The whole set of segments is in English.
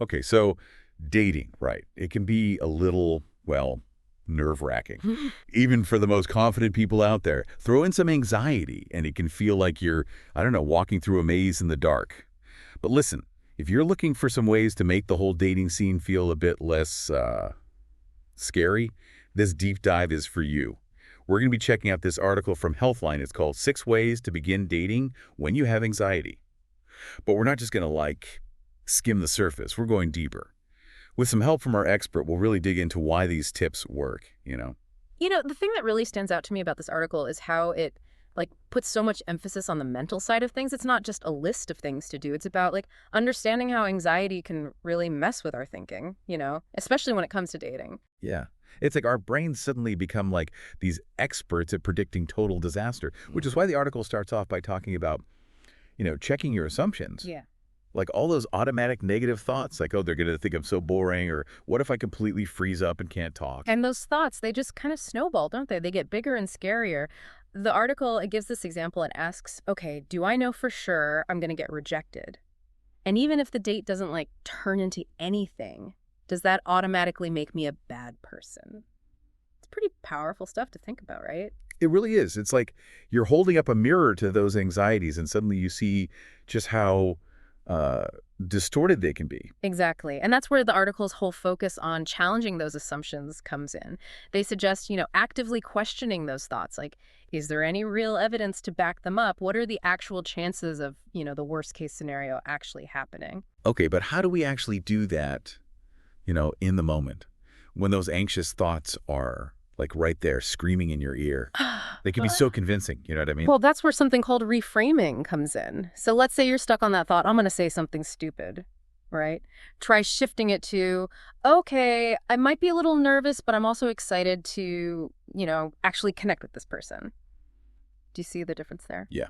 Okay, so dating, right? It can be a little, well, nerve-wracking. Even for the most confident people out there, throw in some anxiety and it can feel like you're, I don't know, walking through a maze in the dark. But listen, if you're looking for some ways to make the whole dating scene feel a bit less scary, this deep dive is for you. We're going to be checking out this article from Healthline. It's called Six Ways to Begin Dating When You Have Anxiety. But we're not just going to, like, skim the surface. We're going deeper. With some help from our expert, we'll really dig into why these tips work. The thing that really stands out to me about this article is how it puts so much emphasis on the mental side of things. It's not just a list of things to do. It's about understanding how anxiety can really mess with our thinking, especially when it comes to dating. Yeah. It's like our brains suddenly become like these experts at predicting total disaster, which is why the article starts off by talking about, checking your assumptions. Yeah. Like all those automatic negative thoughts, like, oh, they're going to think I'm so boring, or what if I completely freeze up and can't talk? And those thoughts, they just kind of snowball, don't they? They get bigger and scarier. The article, it gives this example. It asks, okay, do I know for sure I'm going to get rejected? And even if the date doesn't turn into anything, does that automatically make me a bad person? It's pretty powerful stuff to think about, right? It really is. It's like you're holding up a mirror to those anxieties, and suddenly you see just how uh, distorted they can be. Exactly. And that's where the article's whole focus on challenging those assumptions comes in. They suggest, actively questioning those thoughts. Like, is there any real evidence to back them up? What are the actual chances of, the worst case scenario actually happening? Okay, but how do we actually do that, in the moment when those anxious thoughts are like right there screaming in your ear? They can be so convincing, you know what I mean? Well, that's where something called reframing comes in. So let's say you're stuck on that thought, I'm going to say something stupid, right? Try shifting it to, okay, I might be a little nervous, but I'm also excited to, actually connect with this person. Do you see the difference there? Yeah.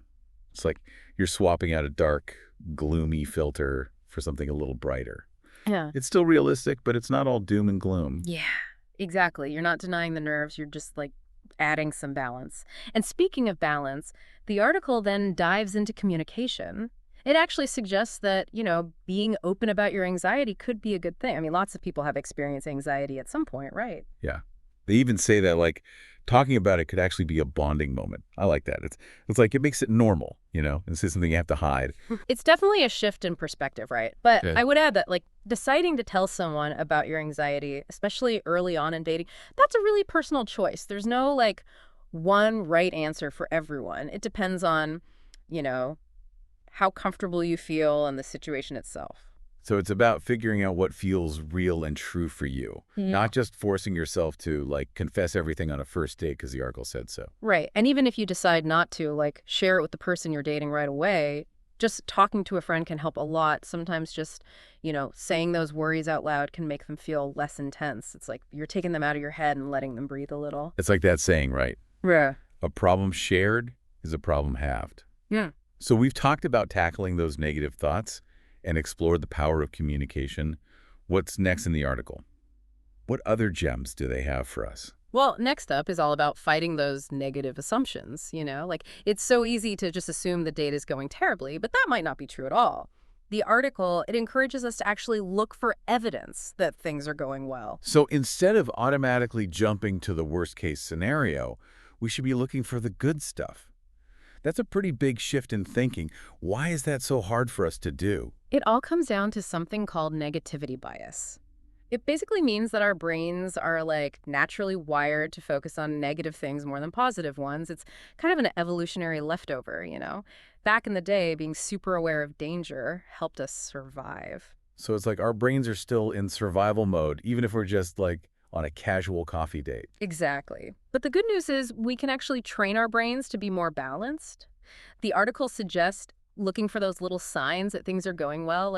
It's like you're swapping out a dark, gloomy filter for something a little brighter. Yeah. It's still realistic, but it's not all doom and gloom. Yeah, exactly. You're not denying the nerves. You're just adding some balance. And speaking of balance, the article then dives into communication. It actually suggests that, being open about your anxiety could be a good thing. I mean, lots of people have experienced anxiety at some point, right? Yeah. They even say that, like, talking about it could actually be a bonding moment. I like that. It's like it makes it normal, This is something you have to hide. It's definitely a shift in perspective, right? But Yeah. I would add that, deciding to tell someone about your anxiety, especially early on in dating, that's a really personal choice. There's no, one right answer for everyone. It depends on, you know, how comfortable you feel and the situation itself. So it's about figuring out what feels real and true for you, Yeah. not just forcing yourself to, like, confess everything on a first date because the article said so. Right. And even if you decide not to, share it with the person you're dating right away, just talking to a friend can help a lot. Sometimes just, saying those worries out loud can make them feel less intense. It's like you're taking them out of your head and letting them breathe a little. It's like that saying, right? Yeah. A problem shared is a problem halved. Yeah. So we've talked about tackling those negative thoughts and explored the power of communication. What's next in the article? What other gems do they have for us? Well, next up is all about fighting those negative assumptions, it's so easy to just assume the date is going terribly, but that might not be true at all. The article, it encourages us to actually look for evidence that things are going well. So instead of automatically jumping to the worst case scenario, we should be looking for the good stuff. That's a pretty big shift in thinking. Why is that so hard for us to do? It all comes down to something called negativity bias. It basically means that our brains are naturally wired to focus on negative things more than positive ones. It's kind of an evolutionary leftover. Back in the day, being super aware of danger helped us survive. So it's like our brains are still in survival mode, even if we're just like on a casual coffee date. Exactly. But the good news is we can actually train our brains to be more balanced. The article suggests looking for those little signs that things are going well,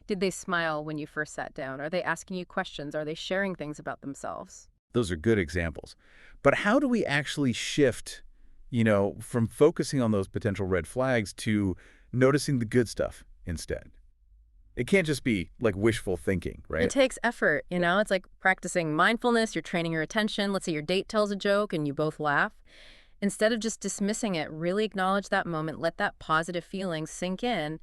did they smile when you first sat down? Are they asking you questions? Are they sharing things about themselves? Those are good examples. But how do we actually shift, from focusing on those potential red flags to noticing the good stuff instead? It can't just be like wishful thinking, It right? takes effort, It's like practicing mindfulness. You're training your attention. Let's say your date tells a joke and you both laugh. Instead of just dismissing it, really acknowledge that moment, let that positive feeling sink in,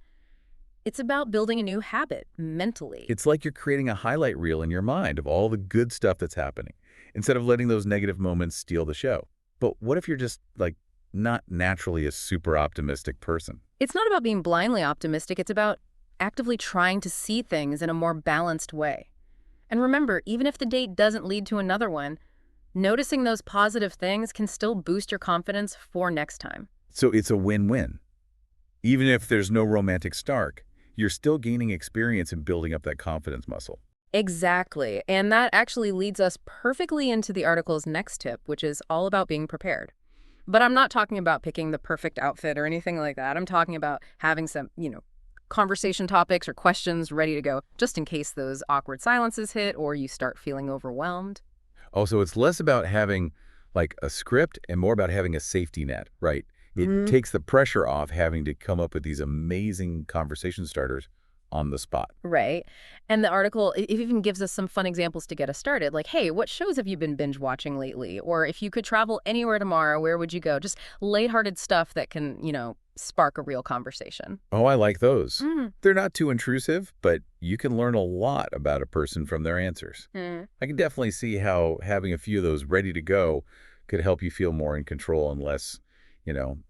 It's about building a new habit mentally. It's like you're creating a highlight reel in your mind of all the good stuff that's happening, instead of letting those negative moments steal the show. But what if you're just, like, not naturally a super optimistic person? It's not about being blindly optimistic, it's about actively trying to see things in a more balanced way. And remember, even if the date doesn't lead to another one, noticing those positive things can still boost your confidence for next time. So it's a win-win. Even if there's no romantic spark, you're still gaining experience in building up that confidence muscle. Exactly. And that actually leads us perfectly into the article's next tip, which is all about being prepared. But I'm not talking about picking the perfect outfit or anything like that. I'm talking about having some, conversation topics or questions ready to go, just in case those awkward silences hit or you start feeling overwhelmed. Also, it's less about having, like, a script and more about having a safety net, right? It Mhm. takes the pressure off having to come up with these amazing conversation starters on the spot. Right. And the article, it even gives us some fun examples to get us started. Like, hey, what shows have you been binge watching lately? Or if you could travel anywhere tomorrow, where would you go? Just lighthearted stuff that can, spark a real conversation. Oh, I like those. Mm. They're not too intrusive, but you can learn a lot about a person from their answers. Mm. I can definitely see how having a few of those ready to go could help you feel more in control and less,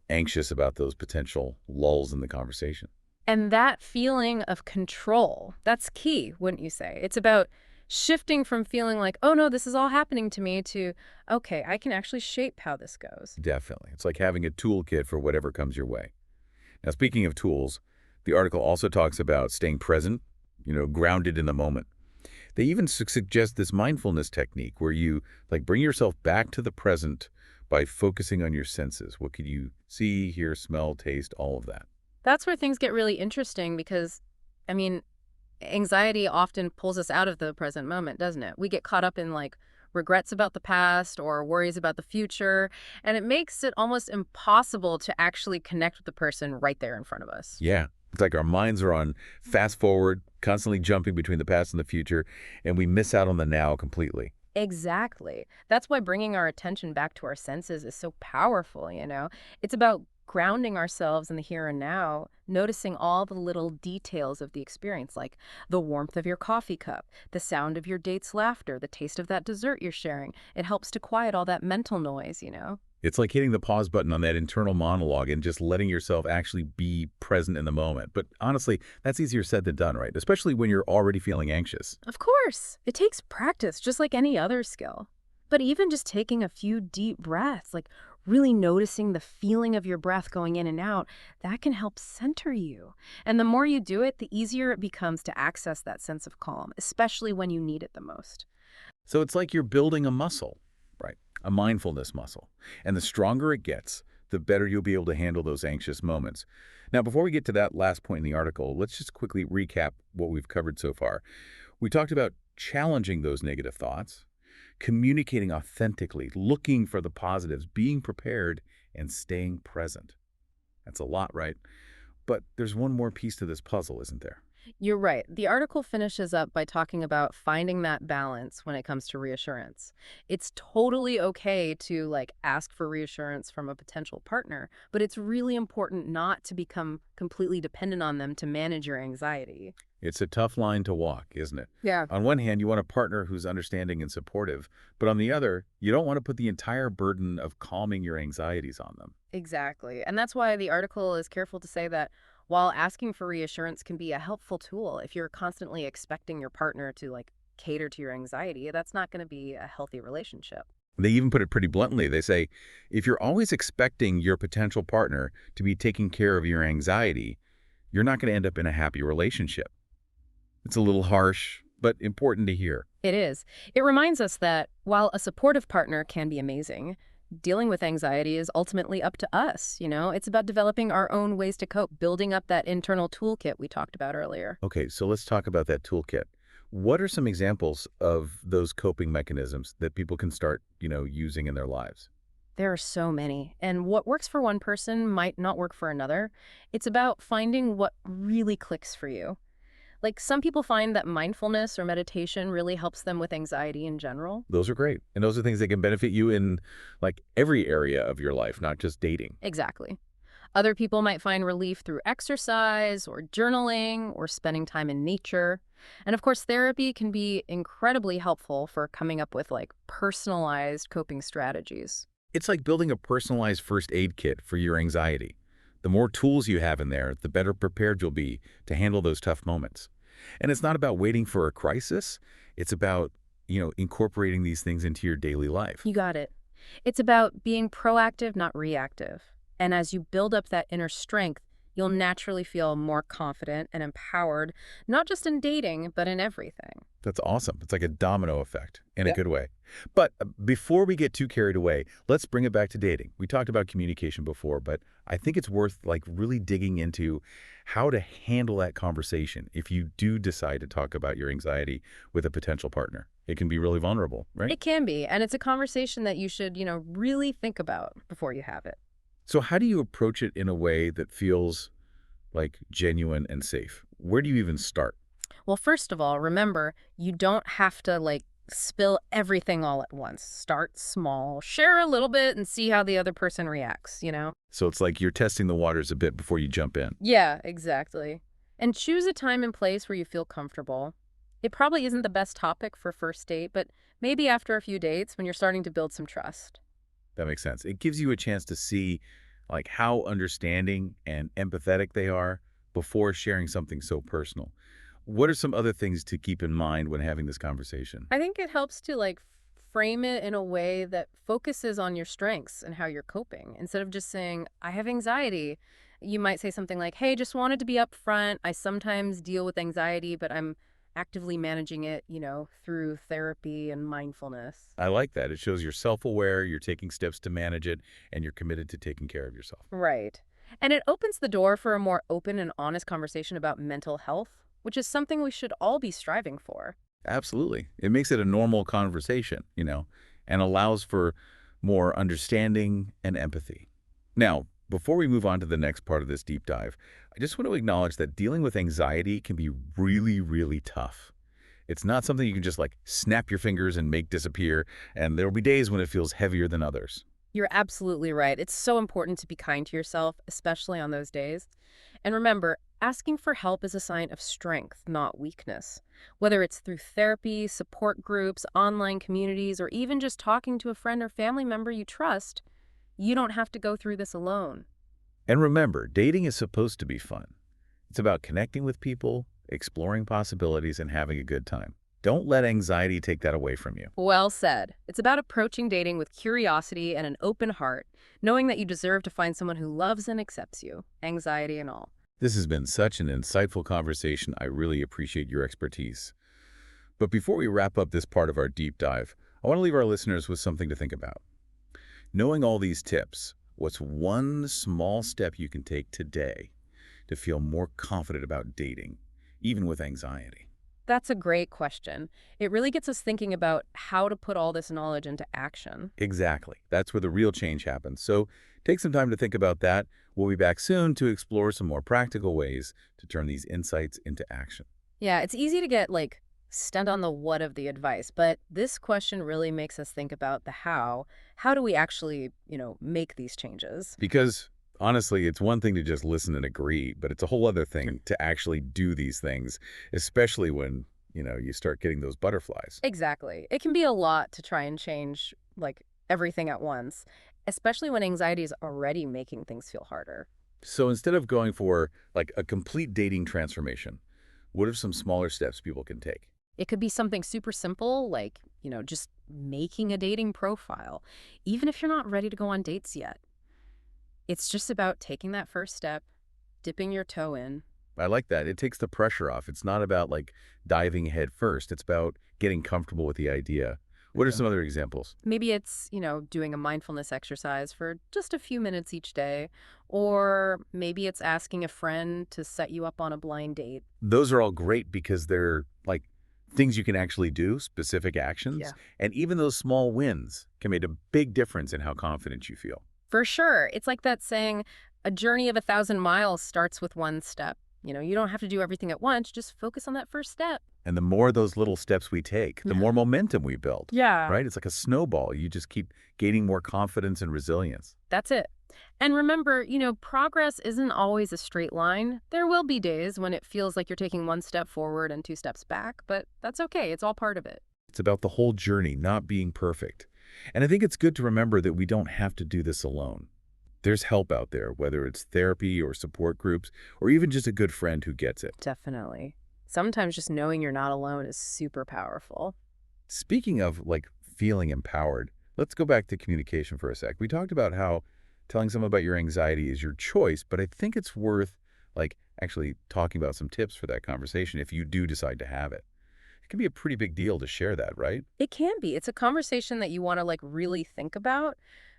anxious about those potential lulls in the conversation. And that feeling of control, that's key, wouldn't you say? It's about shifting from feeling like, oh no, this is all happening to me, to, okay, I can actually shape how this goes. Definitely. It's like having a toolkit for whatever comes your way. Now, speaking of tools, the article also talks about staying present, grounded in the moment. They even suggest this mindfulness technique where you, like, bring yourself back to the present by focusing on your senses. What could you see, hear, smell, taste, all of that? That's where things get really interesting because, I mean, anxiety often pulls us out of the present moment, doesn't it? We get caught up in like regrets about the past or worries about the future, and it makes it almost impossible to actually connect with the person right there in front of us. Yeah. It's like our minds are on fast forward, constantly jumping between the past and the future, and we miss out on the now completely. Exactly. That's why bringing our attention back to our senses is so powerful. It's about grounding ourselves in the here and now, noticing all the little details of the experience, like the warmth of your coffee cup, the sound of your date's laughter, the taste of that dessert you're sharing. It helps to quiet all that mental noise. It's like hitting the pause button on that internal monologue and just letting yourself actually be present in the moment. But honestly, that's easier said than done, right? Especially when you're already feeling anxious. Of course, it takes practice, just like any other skill. But even just taking a few deep breaths, like really noticing the feeling of your breath going in and out, that can help center you. And the more you do it, the easier it becomes to access that sense of calm, especially when you need it the most. So it's like you're building a muscle, right? A mindfulness muscle. And the stronger it gets, the better you'll be able to handle those anxious moments. Now, before we get to that last point in the article, let's just quickly recap what we've covered so far. We talked about challenging those negative thoughts, communicating authentically, looking for the positives, being prepared, and staying present. That's a lot, right? But there's one more piece to this puzzle, isn't there? You're right. The article finishes up by talking about finding that balance when it comes to reassurance. It's totally okay to ask for reassurance from a potential partner, but it's really important not to become completely dependent on them to manage your anxiety. It's a tough line to walk, isn't it? Yeah. On one hand, you want a partner who's understanding and supportive, but on the other, you don't want to put the entire burden of calming your anxieties on them. Exactly. And that's why the article is careful to say that while asking for reassurance can be a helpful tool, if you're constantly expecting your partner to cater to your anxiety, that's not going to be a healthy relationship. They even put it pretty bluntly. They say, if you're always expecting your potential partner to be taking care of your anxiety, you're not going to end up in a happy relationship. It's a little harsh, but important to hear. It is. It reminds us that while a supportive partner can be amazing, dealing with anxiety is ultimately up to us. It's about developing our own ways to cope, building up that internal toolkit we talked about earlier. Okay, so let's talk about that toolkit. What are some examples of those coping mechanisms that people can start, using in their lives? There are so many, and what works for one person might not work for another. It's about finding what really clicks for you. Some people find that mindfulness or meditation really helps them with anxiety in general. Those are great. And those are things that can benefit you in, like, every area of your life, not just dating. Exactly. Other people might find relief through exercise or journaling or spending time in nature. And of course, therapy can be incredibly helpful for coming up with like personalized coping strategies. It's like building a personalized first aid kit for your anxiety. The more tools you have in there, the better prepared you'll be to handle those tough moments. And it's not about waiting for a crisis. It's about, incorporating these things into your daily life. You got it. It's about being proactive, not reactive. And as you build up that inner strength, you'll naturally feel more confident and empowered, not just in dating, but in everything. That's awesome. It's like a domino effect in a Yeah. good way. But before we get too carried away, let's bring it back to dating. We talked about communication before, but I think it's worth like really digging into how to handle that conversation if you do decide to talk about your anxiety with a potential partner. It can be really vulnerable, right? It can be, and it's a conversation that you should, really think about before you have it. So how do you approach it in a way that feels like genuine and safe? Where do you even start? Well, first of all, remember, you don't have to like spill everything all at once. Start small, share a little bit, and see how the other person reacts. So it's like you're testing the waters a bit before you jump in. Yeah, exactly. And choose a time and place where you feel comfortable. It probably isn't the best topic for first date, but maybe after a few dates when you're starting to build some trust. That makes sense. It gives you a chance to see like how understanding and empathetic they are before sharing something so personal. What are some other things to keep in mind when having this conversation? I think it helps to like frame it in a way that focuses on your strengths and how you're coping. Instead of just saying, I have anxiety, you might say something like, hey, just wanted to be upfront. I sometimes deal with anxiety, but I'm actively managing it, through therapy and mindfulness. I like that. It shows you're self-aware, you're taking steps to manage it, and you're committed to taking care of yourself. Right. And it opens the door for a more open and honest conversation about mental health, which is something we should all be striving for. Absolutely. It makes it a normal conversation, and allows for more understanding and empathy. Now, before we move on to the next part of this deep dive, I just want to acknowledge that dealing with anxiety can be really, really tough. It's not something you can just like snap your fingers and make disappear, and there'll be days when it feels heavier than others. You're absolutely right. It's so important to be kind to yourself, especially on those days. And remember, asking for help is a sign of strength, not weakness. Whether it's through therapy, support groups, online communities, or even just talking to a friend or family member you trust, you don't have to go through this alone. And remember, dating is supposed to be fun. It's about connecting with people, exploring possibilities, and having a good time. Don't let anxiety take that away from you. Well said. It's about approaching dating with curiosity and an open heart, knowing that you deserve to find someone who loves and accepts you, anxiety and all. This has been such an insightful conversation. I really appreciate your expertise. But before we wrap up this part of our deep dive, I want to leave our listeners with something to think about. Knowing all these tips, what's one small step you can take today to feel more confident about dating, even with anxiety? That's a great question. It really gets us thinking about how to put all this knowledge into action. Exactly. That's where the real change happens. So take some time to think about that. We'll be back soon to explore some more practical ways to turn these insights into action. Yeah, it's easy to get like stuck on the what of the advice, but this question really makes us think about the how. How do we actually, make these changes? Because honestly, it's one thing to just listen and agree, but it's a whole other thing to actually do these things, especially when, you start getting those butterflies. Exactly. It can be a lot to try and change like everything at once, especially when anxiety is already making things feel harder. So instead of going for like a complete dating transformation, what are some smaller steps people can take? It could be something super simple, like, just making a dating profile, even if you're not ready to go on dates yet. It's just about taking that first step, dipping your toe in. I like that. It takes the pressure off. It's not about like diving head first. It's about getting comfortable with the idea. What are Yeah. some other examples? Maybe it's, doing a mindfulness exercise for just a few minutes each day, or maybe it's asking a friend to set you up on a blind date. Those are all great because they're like things you can actually do, specific Yeah. actions, and even those small wins can make a big difference in how confident you feel. For sure. It's like that saying, a journey of 1,000 miles starts with one step. You don't have to do everything at once, just focus on that first step. And the more those little steps we take, the more momentum we build, Yeah. right? It's like a snowball. You just keep gaining more confidence and resilience. That's it. And remember, progress isn't always a straight line. There will be days when it feels like you're taking one step forward and two steps back, but that's okay. It's all part of it. It's about the whole journey, not being perfect. And I think it's good to remember that we don't have to do this alone. There's help out there, whether it's therapy or support groups, or even just a good friend who gets it. Definitely. Sometimes just knowing you're not alone is super powerful. Speaking of feeling empowered, let's go back to communication for a sec. We talked about how telling someone about your anxiety is your choice, but I think it's worth actually talking about some tips for that conversation if you do decide to have it. It can be a pretty big deal to share that, right? It can be. It's a conversation that you want to really think about,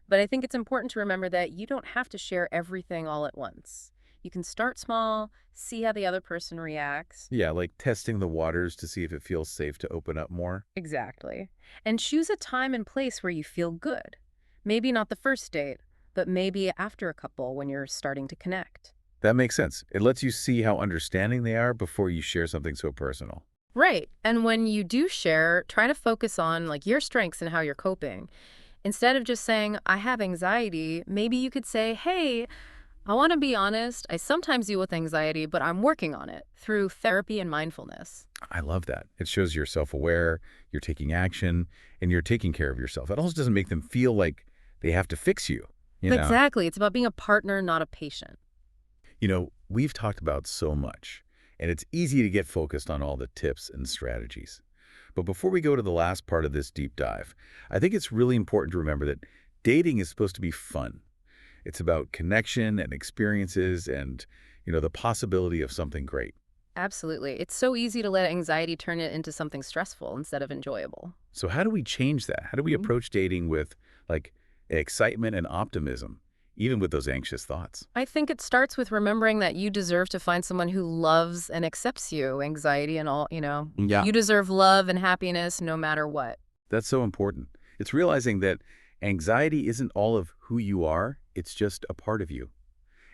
but I think it's important to remember that you don't have to share everything all at once. You can start small, see how the other person reacts. Yeah, like testing the waters to see if it feels safe to open up more. Exactly. And choose a time and place where you feel good. Maybe not the first date, but maybe after a couple when you're starting to connect. That makes sense. It lets you see how understanding they are before you share something so personal. Right. And when you do share, try to focus on your strengths and how you're coping. Instead of just saying, I have anxiety, maybe you could say, hey, I want to be honest. I sometimes deal with anxiety, but I'm working on it through therapy and mindfulness. I love that. It shows you're self-aware, you're taking action, and you're taking care of yourself. It also doesn't make them feel like they have to fix you, you know? Exactly. It's about being a partner, not a patient. We've talked about so much, and it's easy to get focused on all the tips and strategies. But before we go to the last part of this deep dive, I think it's really important to remember that dating is supposed to be fun. It's about connection and experiences and, the possibility of something great. Absolutely. It's so easy to let anxiety turn it into something stressful instead of enjoyable. So how do we change that? How do we Mhm. approach dating with, excitement and optimism, even with those anxious thoughts? I think it starts with remembering that you deserve to find someone who loves and accepts you, anxiety and all. Yeah. You deserve love and happiness no matter what. That's so important. It's realizing that anxiety isn't all of who you are, it's just a part of you.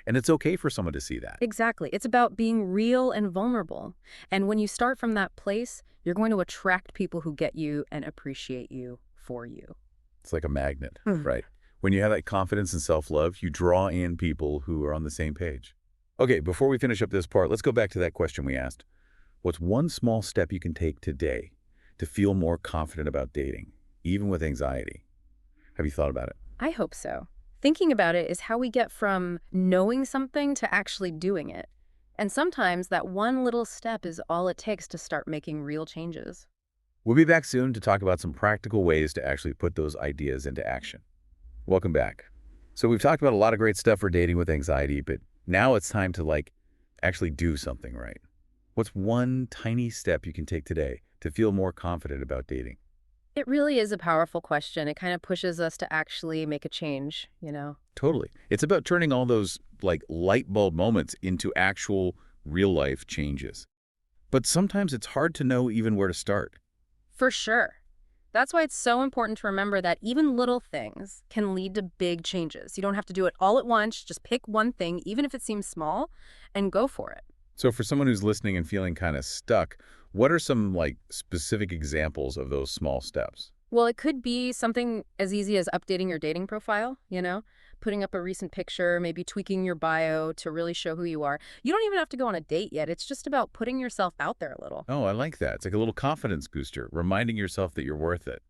And it's okay for someone to see that. Exactly. It's about being real and vulnerable. And when you start from that place, you're going to attract people who get you and appreciate you for you. It's like a magnet, Mhm. right? When you have that confidence and self-love, you draw in people who are on the same page. Okay, before we finish up this part, let's go back to that question we asked. What's one small step you can take today to feel more confident about dating, even with anxiety? Have you thought about it? I hope so. Thinking about it is how we get from knowing something to actually doing it. And sometimes that one little step is all it takes to start making real changes. We'll be back soon to talk about some practical ways to actually put those ideas into action. Welcome back. So we've talked about a lot of great stuff for dating with anxiety, but now it's time to actually do something right. What's one tiny step you can take today to feel more confident about dating? It really is a powerful question. It kind of pushes us to actually make a change. Totally. It's about turning all those light bulb moments into actual real life changes. But sometimes it's hard to know even where to start. For sure. That's why it's so important to remember that even little things can lead to big changes. You don't have to do it all at once. Just pick one thing, even if it seems small, and go for it. So for someone who's listening and feeling kind of stuck, what are some specific examples of those small steps? Well, it could be something as easy as updating your dating profile, putting up a recent picture, maybe tweaking your bio to really show who you are. You don't even have to go on a date yet. It's just about putting yourself out there a little. Oh, I like that. It's like a little confidence booster, reminding yourself that you're worth it.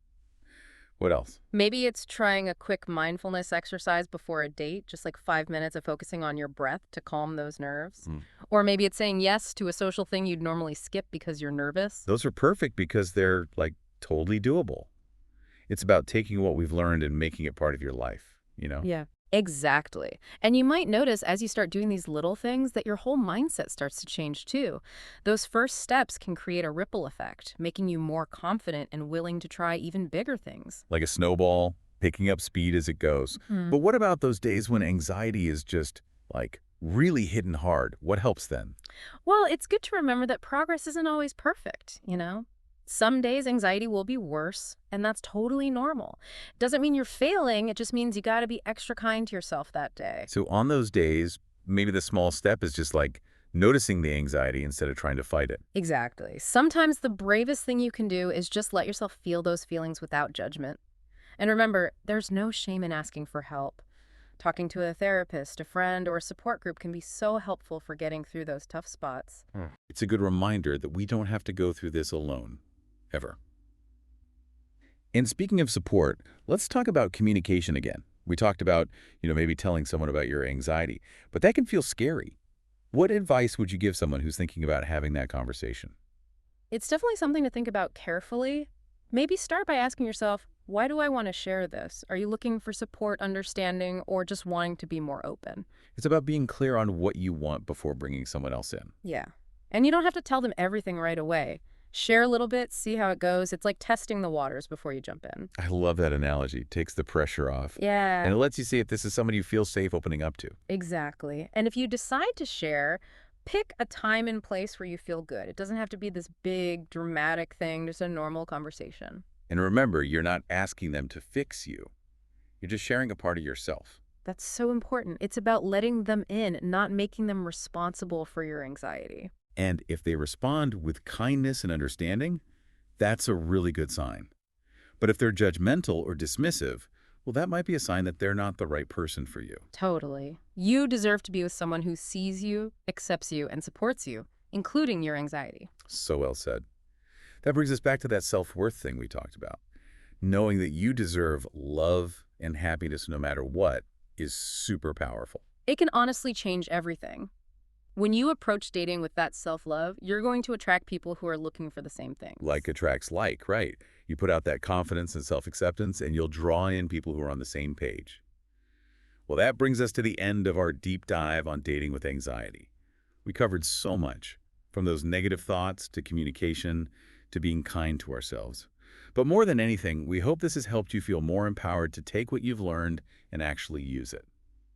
What else? Maybe it's trying a quick mindfulness exercise before a date, just 5 minutes of focusing on your breath to calm those nerves. Mm. Or maybe it's saying yes to a social thing you'd normally skip because you're nervous. Those are perfect because they're totally doable. It's about taking what we've learned and making it part of your life. Yeah, exactly. And you might notice as you start doing these little things that your whole mindset starts to change too. Those first steps can create a ripple effect, making you more confident and willing to try even bigger things. Like a snowball, picking up speed as it goes. But what about those days when anxiety is just really hitting hard? What helps then? Well, it's good to remember that progress isn't always perfect. Some days anxiety will be worse, and that's totally normal. Doesn't mean you're failing, it just means you got to be extra kind to yourself that day. So on those days, maybe the small step is just noticing the anxiety instead of trying to fight it. Exactly. Sometimes the bravest thing you can do is just let yourself feel those feelings without judgment. And remember, there's no shame in asking for help. Talking to a therapist, a friend, or a support group can be so helpful for getting through those tough spots. It's a good reminder that we don't have to go through this alone, ever. And speaking of support, let's talk about communication again. We talked about, maybe telling someone about your anxiety, but that can feel scary. What advice would you give someone who's thinking about having that conversation? It's definitely something to think about carefully. Maybe start by asking yourself, why do I want to share this? Are you looking for support, understanding, or just wanting to be more open? It's about being clear on what you want before bringing someone else in. Yeah. And you don't have to tell them everything right away. Share a little bit, see how it goes. It's like testing the waters before you jump in. I love that analogy. It takes the pressure off. And Yeah, it lets you see if this is someone you feel safe opening up to. exactly. And if you decide to share, pick a time and place where you feel good. It doesn't have to be this big, dramatic thing, just a normal conversation. And remember, you're not asking them to fix you. You're just sharing a part of yourself. That's so important. It's about letting them in, not making them responsible for your anxiety. And if they respond with kindness and understanding, that's a really good sign. But if they're judgmental or dismissive, well, that might be a sign that they're not the right person for you. Totally. You deserve to be with someone who sees you, accepts you, and supports you, including your anxiety. So well said. That brings us back to that self-worth thing we talked about. Knowing that you deserve love and happiness no matter what is super powerful. It can honestly change everything. When you approach dating with that self-love, you're going to attract people who are looking for the same things. Like attracts like, right? You put out that confidence and self-acceptance, and you'll draw in people who are on the same page. Well, that brings us to the end of our deep dive on dating with anxiety. We covered so much, from those negative thoughts to communication to being kind to ourselves. But more than anything, we hope this has helped you feel more empowered to take what you've learned and actually use it.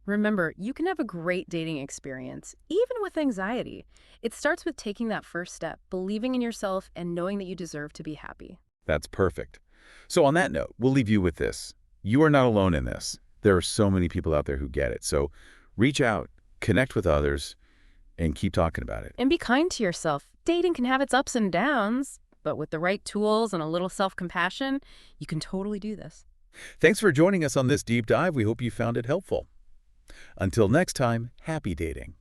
Remember, you can have a great dating experience, even with anxiety. It starts with taking that first step, believing in yourself, and knowing that you deserve to be happy. That's perfect. So on that note, we'll leave you with this. You are not alone in this. There are so many people out there who get it. So reach out, connect with others, and keep talking about it. And be kind to yourself. Dating can have its ups and downs, but with the right tools and a little self-compassion, you can totally do this. Thanks for joining us on this deep dive. We hope you found it helpful. Until next time, happy dating.